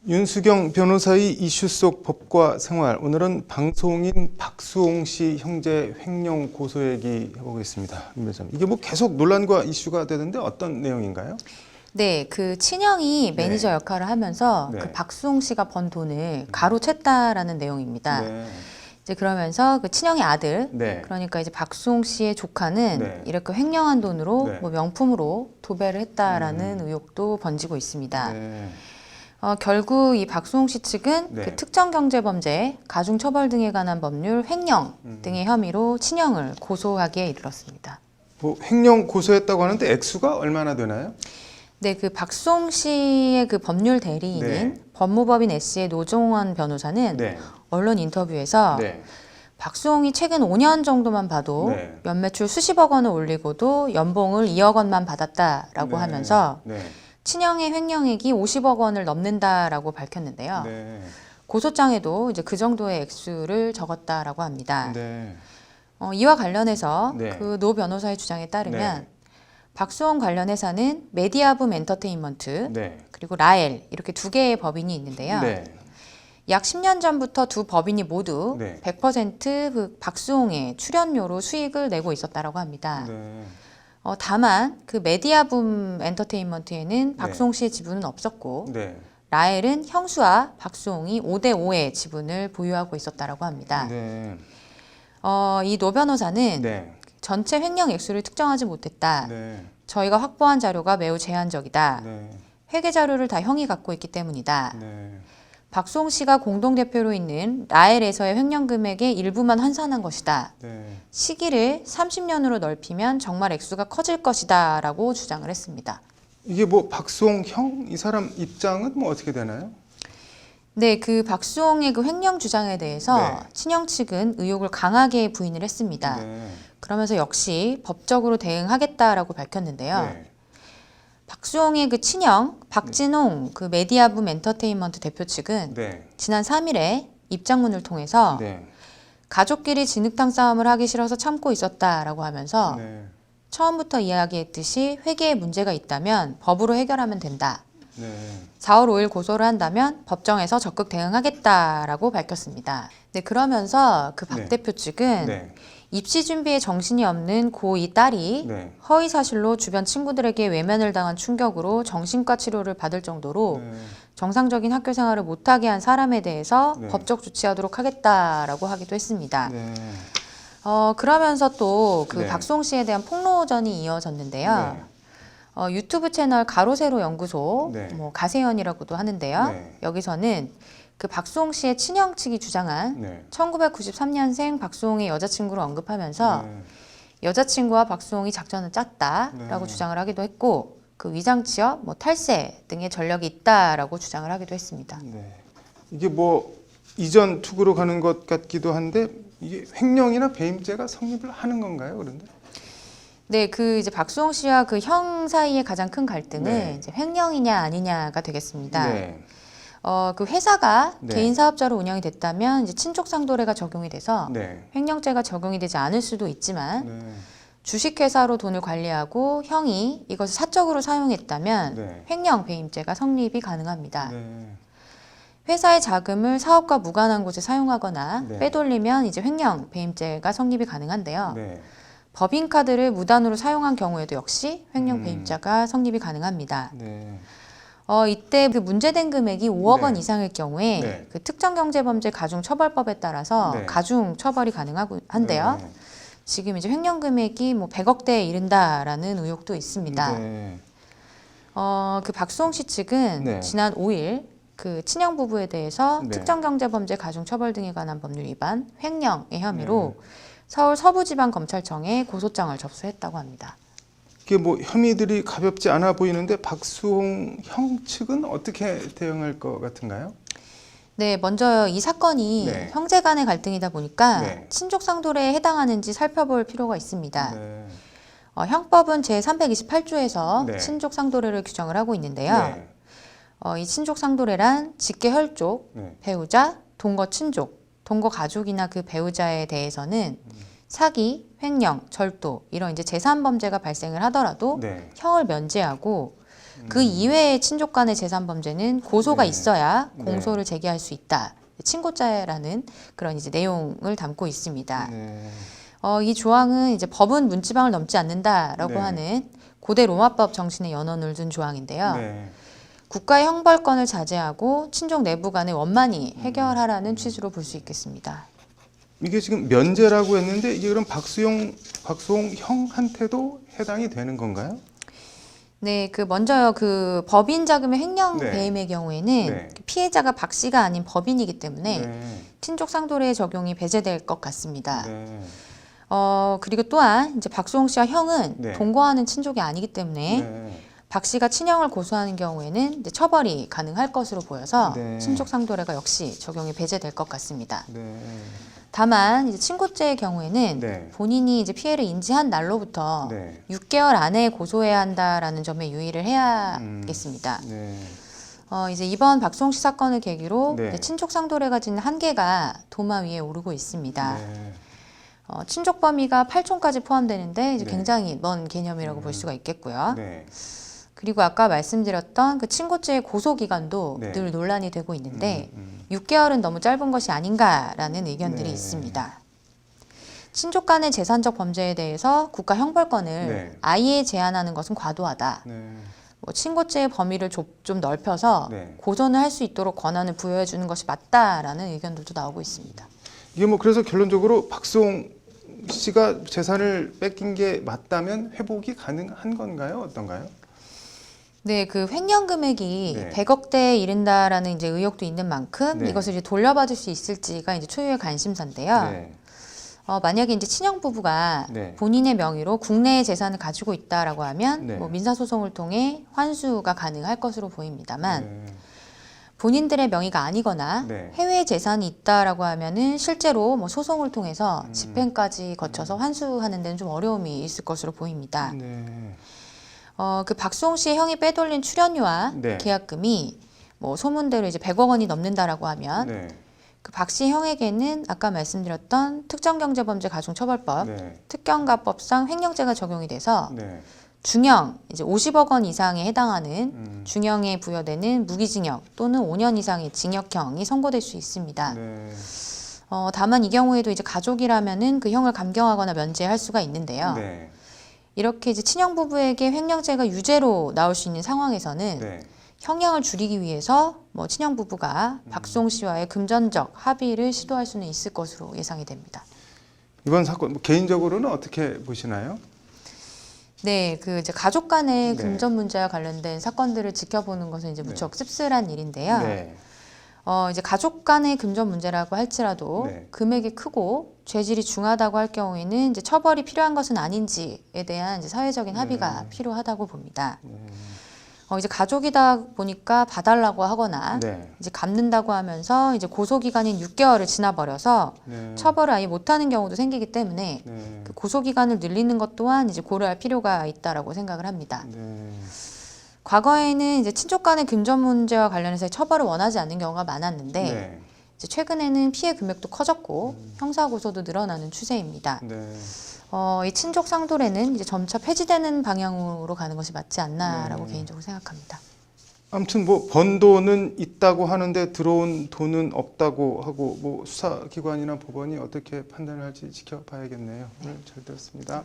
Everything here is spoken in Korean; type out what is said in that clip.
윤수경 변호사의 이슈 속 법과 생활. 오늘은 방송인 박수홍 씨 형제 횡령 고소 얘기 해보겠습니다. 이게 뭐 계속 논란과 이슈가 되는데 어떤 내용인가요? 네, 그 친형이 매니저 역할을 하면서 그 박수홍 씨가 번 돈을 가로챘다라는 내용입니다. 이제 그러면서 그 친형의 아들, 그러니까 이제 박수홍 씨의 조카는 이렇게 횡령한 돈으로 뭐 명품으로 도배를 했다라는 의혹도 번지고 있습니다. 결국 이 박수홍 씨 측은 그 특정경제범죄, 가중처벌 등에 관한 법률 횡령 등의 혐의로 친형을 고소하기에 이르렀습니다. 뭐 횡령 고소했다고 하는데 액수가 얼마나 되나요? 네, 그 박수홍 씨의 그 법률 대리인인 법무법인 S의 노종원 변호사는 언론 인터뷰에서 박수홍이 최근 5년 정도만 봐도 연매출 수십억 원을 올리고도 연봉을 2억 원만 받았다라고 하면서 친형의 횡령액이 50억 원을 넘는다라고 밝혔는데요. 고소장에도 이제 그 정도의 액수를 적었다라고 합니다. 이와 관련해서 그 노 변호사의 주장에 따르면 박수홍 관련 회사는 메디아붐 엔터테인먼트 그리고 라엘 이렇게 두 개의 법인이 있는데요. 약 10년 전부터 두 법인이 모두 100% 박수홍의 출연료로 수익을 내고 있었다라고 합니다. 다만 그 메디아붐 엔터테인먼트에는 박수홍 씨의 지분은 없었고 라엘은 형수와 박수홍이 5대5의 지분을 보유하고 있었다라고 합니다. 이 노 변호사는 전체 횡령 액수를 특정하지 못했다. 저희가 확보한 자료가 매우 제한적이다. 회계 자료를 다 형이 갖고 있기 때문이다. 박수홍 씨가 공동대표로 있는 라엘에서의 횡령 금액의 일부만 환산한 것이다. 시기를 30년으로 넓히면 정말 액수가 커질 것이다 라고 주장을 했습니다. 이게 뭐 박수홍 형? 이 사람 입장은 뭐 어떻게 되나요? 네, 그 박수홍의 그 횡령 주장에 대해서 친형 측은 의혹을 강하게 부인을 했습니다. 그러면서 역시 법적으로 대응하겠다라고 밝혔는데요. 박수홍의 그 친형 박진홍 그 메디아붐 엔터테인먼트 대표 측은 지난 3일에 입장문을 통해서 가족끼리 진흙탕 싸움을 하기 싫어서 참고 있었다라고 하면서 처음부터 이야기했듯이 회계에 문제가 있다면 법으로 해결하면 된다. 4월 5일 고소를 한다면 법정에서 적극 대응하겠다라고 밝혔습니다. 네, 그러면서 그 박 대표 측은 입시 준비에 정신이 없는 고2 딸이 허위 사실로 주변 친구들에게 외면을 당한 충격으로 정신과 치료를 받을 정도로 정상적인 학교 생활을 못하게 한 사람에 대해서 법적 조치하도록 하겠다라고 하기도 했습니다. 그러면서 또 그 박수홍 씨에 대한 폭로전이 이어졌는데요. 유튜브 채널 가로세로 연구소, 뭐 가세연이라고도 하는데요. 여기서는 그 박수홍 씨의 친형 측이 주장한 1993년생 박수홍의 여자친구를 언급하면서 여자친구와 박수홍이 작전을 짰다라고 주장을 하기도 했고 그 위장 취업, 뭐 탈세 등의 전력이 있다라고 주장을 하기도 했습니다. 이게 뭐 이전 투구로 가는 것 같기도 한데 이게 횡령이나 배임죄가 성립을 하는 건가요, 그런데? 네, 그 이제 박수홍 씨와 그 형 사이의 가장 큰 갈등은 이제 횡령이냐 아니냐가 되겠습니다. 그 회사가 개인 사업자로 운영이 됐다면 이제 친족 상도례가 적용이 돼서 횡령죄가 적용이 되지 않을 수도 있지만 주식회사로 돈을 관리하고 형이 이것을 사적으로 사용했다면 횡령 배임죄가 성립이 가능합니다. 회사의 자금을 사업과 무관한 곳에 사용하거나 빼돌리면 이제 횡령 배임죄가 성립이 가능한데요. 법인카드를 무단으로 사용한 경우에도 역시 횡령 배임죄가 성립이 가능합니다. 이때 그 문제된 금액이 5억 원 이상일 경우에 그 특정경제범죄 가중처벌법에 따라서 가중처벌이 가능한데요. 지금 이제 횡령 금액이 뭐 100억대에 이른다라는 의혹도 있습니다. 그 박수홍 씨 측은 지난 5일 그 친형 부부에 대해서 특정경제범죄 가중처벌 등에 관한 법률 위반, 횡령의 혐의로 서울 서부지방검찰청에 고소장을 접수했다고 합니다. 이게 뭐 혐의들이 가볍지 않아 보이는데 박수홍 형 측은 어떻게 대응할 것 같은가요? 네, 먼저 이 사건이 형제 간의 갈등이다 보니까 친족 상도례에 해당하는지 살펴볼 필요가 있습니다. 형법은 제328조에서 친족 상도례를 규정을 하고 있는데요. 이 친족 상도례란 직계 혈족, 배우자, 동거 친족, 동거 가족이나 그 배우자에 대해서는 사기, 횡령, 절도 이런 이제 제3범죄가 발생을 하더라도 형을 면제하고 그 이외의 친족 간의 재산 범죄는 고소가 네. 있어야 네. 공소를 제기할 수 있다. 친고죄라는 그런 이제 내용을 담고 있습니다. 네. 이 조항은 이제 법은 문지방을 넘지 않는다라고 네. 하는 고대 로마법 정신의 연원을 둔 조항인데요. 네. 국가의 형벌권을 자제하고 친족 내부 간의 원만히 해결하라는 취지로 볼 수 있겠습니다. 이게 지금 면제라고 했는데 이게 그럼 박수홍 형한테도 해당이 되는 건가요? 네, 먼저요. 법인 자금의 횡령 네. 배임의 경우에는 네. 피해자가 박 씨가 아닌 법인이기 때문에 네. 친족 상도례의 적용이 배제될 것 같습니다. 네. 그리고 또한 이제 박수홍 씨와 형은 네. 동거하는 친족이 아니기 때문에 네. 박 씨가 친형을 고소하는 경우에는 이제 처벌이 가능할 것으로 보여서 네. 친족 상도례가 역시 적용이 배제될 것 같습니다. 네. 다만 이제 친고죄의 경우에는 네. 본인이 이제 피해를 인지한 날로부터 네. 6개월 안에 고소해야 한다라는 점에 유의를 해야겠습니다. 네. 이제 이번 박수홍 씨 사건을 계기로 네. 이제 친족 상도례가 지닌 한계가 도마 위에 오르고 있습니다. 네. 친족 범위가 8촌까지 포함되는데 이제 네. 굉장히 먼 개념이라고 볼 수가 있겠고요. 네. 그리고 아까 말씀드렸던 그 친고죄의 고소 기간도 네. 늘 논란이 되고 있는데 6개월은 너무 짧은 것이 아닌가라는 의견들이 네. 있습니다. 친족 간의 재산적 범죄에 대해서 국가 형벌권을 네. 아예 제한하는 것은 과도하다. 네. 친고죄의 범위를 좀 넓혀서 네. 고소는 할 수 있도록 권한을 부여해 주는 것이 맞다라는 의견들도 나오고 있습니다. 이게 뭐 그래서 결론적으로 박수홍 씨가 재산을 뺏긴 게 맞다면 회복이 가능한 건가요? 어떤가요? 네, 횡령 금액이 네. 100억대에 이른다라는 이제 의혹도 있는 만큼 네. 이것을 이제 돌려받을 수 있을지가 이제 초유의 관심사인데요. 네. 만약에 이제 친형 부부가 네. 본인의 명의로 국내의 재산을 가지고 있다라고 하면 네. 민사 소송을 통해 환수가 가능할 것으로 보입니다만 네. 본인들의 명의가 아니거나 네. 해외 재산이 있다라고 하면은 실제로 소송을 통해서 집행까지 거쳐서 환수하는 데는 좀 어려움이 있을 것으로 보입니다. 네. 박수홍 씨의 형이 빼돌린 출연료와 네. 계약금이 소문대로 이제 100억 원이 넘는다라고 하면 네. 박 씨 형에게는 아까 말씀드렸던 특정경제범죄 가중처벌법 네. 특경가법상 횡령죄가 적용이 돼서 네. 중형 이제 50억 원 이상에 해당하는 중형에 부여되는 무기징역 또는 5년 이상의 징역형이 선고될 수 있습니다. 네. 다만 이 경우에도 이제 가족이라면은 그 형을 감경하거나 면제할 수가 있는데요. 네. 이렇게 이제 친형 부부에게 횡령죄가 유죄로 나올 수 있는 상황에서는 네. 형량을 줄이기 위해서 친형 부부가 박수홍 씨와의 금전적 합의를 시도할 수는 있을 것으로 예상이 됩니다. 이번 사건 개인적으로는 어떻게 보시나요? 네, 이제 가족 간의 네. 금전 문제와 관련된 사건들을 지켜보는 것은 이제 무척 씁쓸한 일인데요. 네. 이제 가족 간의 금전 문제라고 할지라도 네. 금액이 크고 죄질이 중하다고 할 경우에는 이제 처벌이 필요한 것은 아닌지에 대한 이제 사회적인 합의가 필요하다고 봅니다. 이제 가족이다 보니까 봐달라고 하거나 네. 이제 갚는다고 하면서 이제 고소 기간인 6개월을 지나버려서 네. 처벌을 아예 못하는 경우도 생기기 때문에 네. 고소 기간을 늘리는 것 또한 이제 고려할 필요가 있다라고 생각을 합니다. 네. 과거에는 이제 친족 간의 금전 문제와 관련해서 처벌을 원하지 않는 경우가 많았는데 네. 이제 최근에는 피해 금액도 커졌고 형사 고소도 늘어나는 추세입니다. 네. 이 친족 상도례는 이제 점차 폐지되는 방향으로 가는 것이 맞지 않나라고 네. 개인적으로 생각합니다. 아무튼 번 돈은 있다고 하는데 들어온 돈은 없다고 하고 수사기관이나 법원이 어떻게 판단을 할지 지켜봐야겠네요. 오늘 잘 들었습니다.